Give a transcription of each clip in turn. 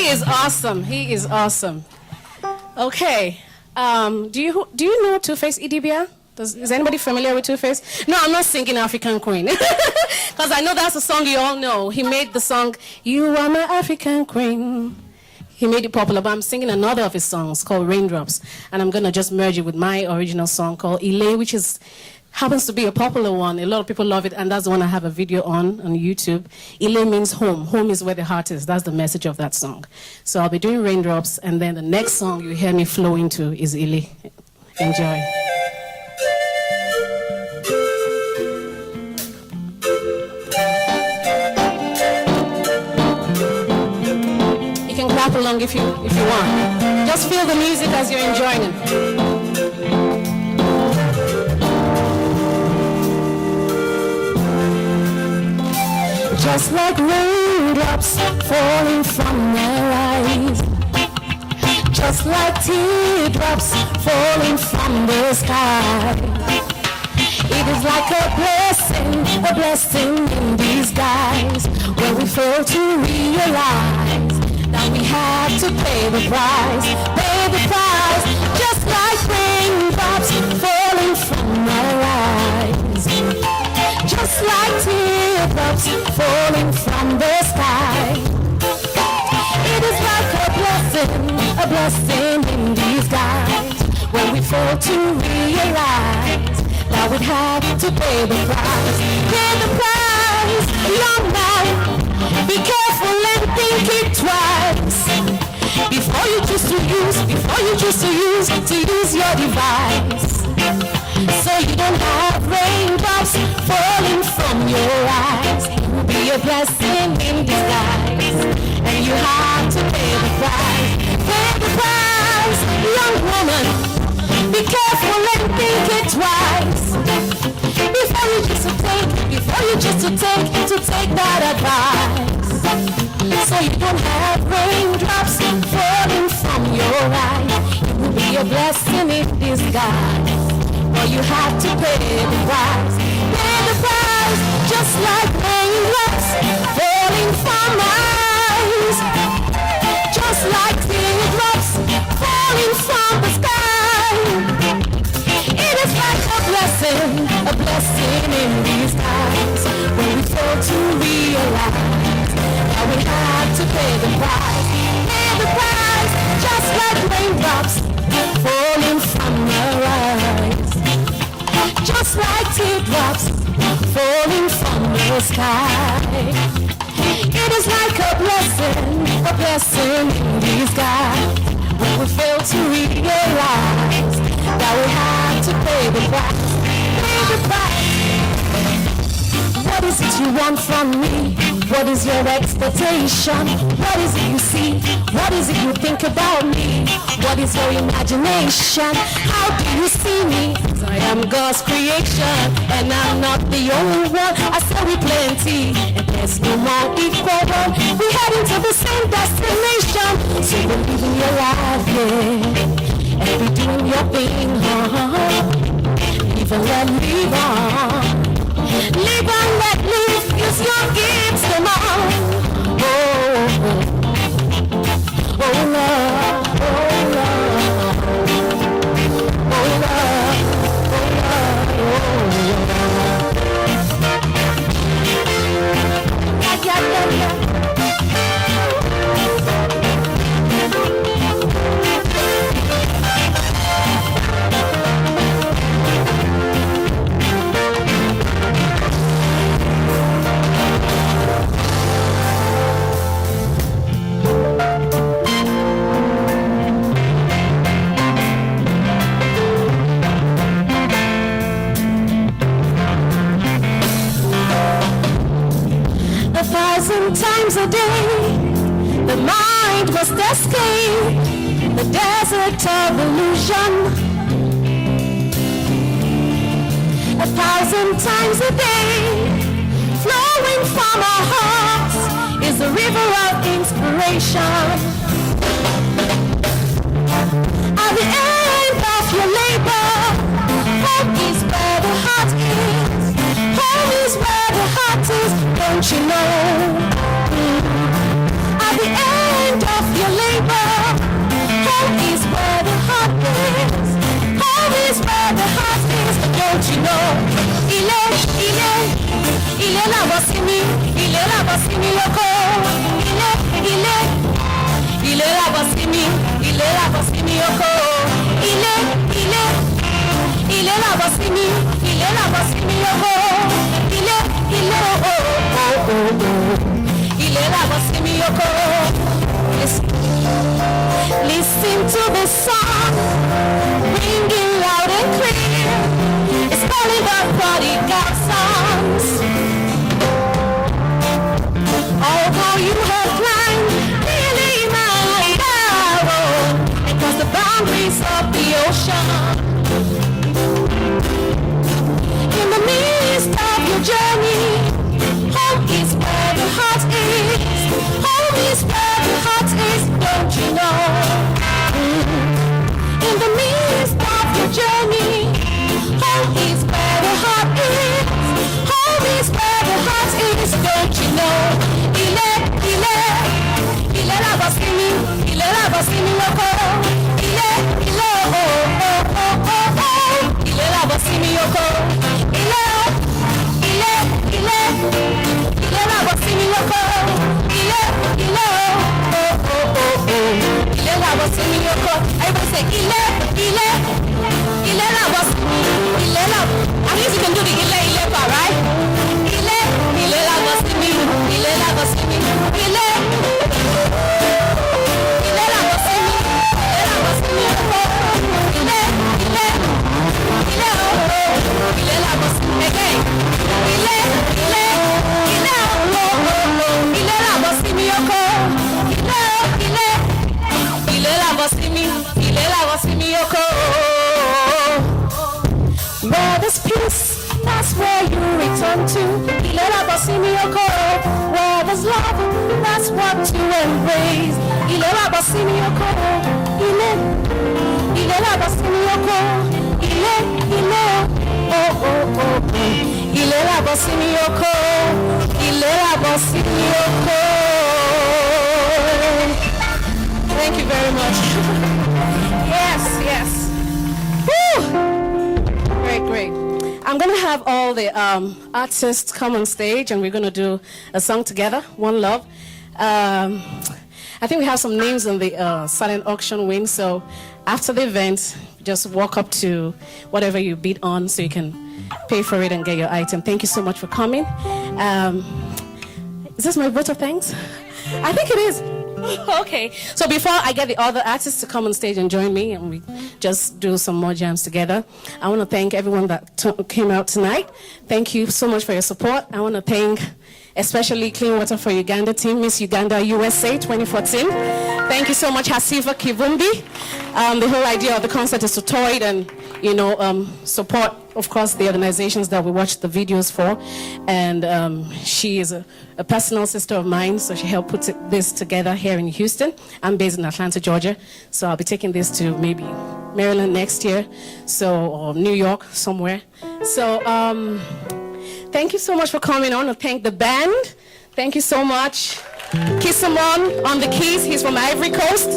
is awesome. He is awesome. Okay. Do you know Two-Face Idibia? Is anybody familiar with Two-Face? No, I'm not singing African Queen. Because I know that's a song you all know. He made the song, You Are My African Queen. He made it popular, but I'm singing another of his songs called Raindrops. And I'm going to just merge it with my original song called Ile, which happens to be a popular one. A lot of people love it, and that's the one I have a video on YouTube. Ile means home. Home is where the heart is. That's the message of that song. So I'll be doing Raindrops, and then the next song you hear me flow into is Ile. Enjoy. You can clap along if you want. Just feel the music as you're enjoying it. Just like raindrops falling from their eyes, just like teardrops falling from the sky. It is like a blessing in disguise, when we fail to realize that we have to pay the price, just like raindrops falling from our eyes, just like teardrops falling from the sky. It is like a blessing in disguise, when we fail to realize that we have to pay the price. Pay the price, young man. Be careful and think it twice before you choose to use your device. So you don't have raindrops falling from your eyes. It will be a blessing in disguise, and you have to pay the price. Pay the price, young woman. Be careful and think it twice before you take that advice. So you don't have raindrops falling from your eyes. It will be a blessing in disguise, but you have to pay the price. Pay the price, just like raindrops falling from eyes, just like teardrops falling from the sky. It is like a blessing in disguise, when we fail to realize that we have to pay the price. Pay the price, just like raindrops falling from our eyes, just like teardrops falling from the sky. It is like a blessing in disguise, when we fail to realize that we have to pay the price. Pay the price. What is it you want from me? What is your expectation? What is it you see? What is it you think about me? What is your imagination? How do you see me? I am God's creation, and I'm not the only one. I saw we plenty, and there's no more equal one. We heading to the same destination, so you're living your life, yeah, and be doing your thing, Live and let live on. Live and let live. Use your gifts, come on. Oh, Lord, oh, Lord, oh, Lord, yeah. Times a day, the mind must escape the desert of illusion. 1,000 times a day, flowing from our hearts is the river of inspiration. At the end of your labor, hope is where the heart is. Home is where the heart is, don't you know? At the end of your know. Il est là, voici mi, il est là, voici mi, yoko. Il est là, voici mi, il est là, voici mi, yoko. Il est là, voici mi, il est là, voici mi, yoko. Il est, oh, oh, oh, oh. Il est là, voici mi, yoko. Listen to the song, ringing loud and clear. It's calling the prodigal sons. Although you have climbed nearly my arrow across the boundaries of the ocean, in the midst of your journey, home is where the heart is. Home is where the heart is, don't you know? In the midst of your journey, home is where the heart is. Home is where the heart is, don't you know? Il est là, voici mi, il est là, voici mi, yoko. Il est, oh, oh, oh, oh, oh. Il est là, voici mi, yoko. Il est là, voici mi, yoko. Il est, oh, oh, oh, oh. Il est là, voici mi, yoko. Everybody say, il est là, voici mi, il est là. At least you can do the il est part, right? Il est là, voici mi, il est là, voici mi, il est là, voici mi, yoko. Il est, again. Il est là, voici mi, yoko. Il est là, voici mi, yoko. Where there's peace, that's where you return to. Il est là, voici mi, yoko. Where there's love, that's what to embrace. Il est là, voici mi, yoko. Il est là, voici mi, yoko. Il est, oh, oh, oh, oh. Il est là, voici mi, yoko. Il est là, voici mi, yoko. Thank you very much. Yes. Woo! Great. I'm going to have all the artists come on stage and we're going to do a song together, One Love. I think we have some names on the silent auction wing, so after the event, just walk up to whatever you bid on so you can pay for it and get your item. Thank you so much for coming. Is this my vote of thanks? I think it is. Okay, so before I get the other artists to come on stage and join me and we just do some more jams together, I want to thank everyone that came out tonight. Thank you so much for your support. I want to thank especially Clean Water for Uganda team, Miss Uganda USA 2014. Thank you so much, Hasifa Kivumbi. The whole idea of the concert is to tour it and, support, of course, the organizations that we watch the videos for. And she is a personal sister of mine, so she helped put this together here in Houston. I'm based in Atlanta, Georgia, so I'll be taking this to maybe Maryland next year, or New York, somewhere. So thank you so much for coming. I want to thank the band. Thank you so much. Kissamon on the keys. He's from Ivory Coast.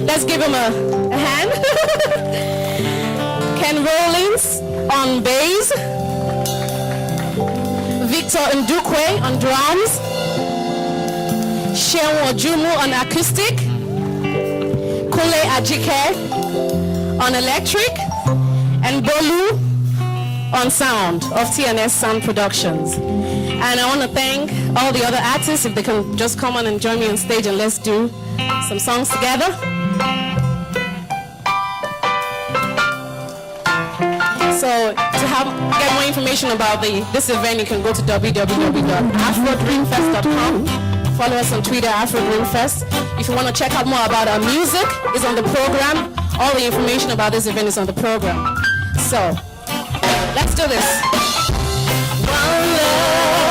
Let's give him a hand. Ken Rollins on bass. Victor Ndukwe on drums. Sheon Ojumu on acoustic. Kule Ajike on electric. And Bolu on sound of TNS Sound Productions. And I want to thank all the other artists, if they can just come on and join me on stage and let's do some songs together. So to get more information about this event, you can go to www.afrodreamfest.com. Follow us on Twitter, AfroDreamFest. If you want to check out more about our music, it's on the program. All the information about this event is on the program. So let's do this. One love.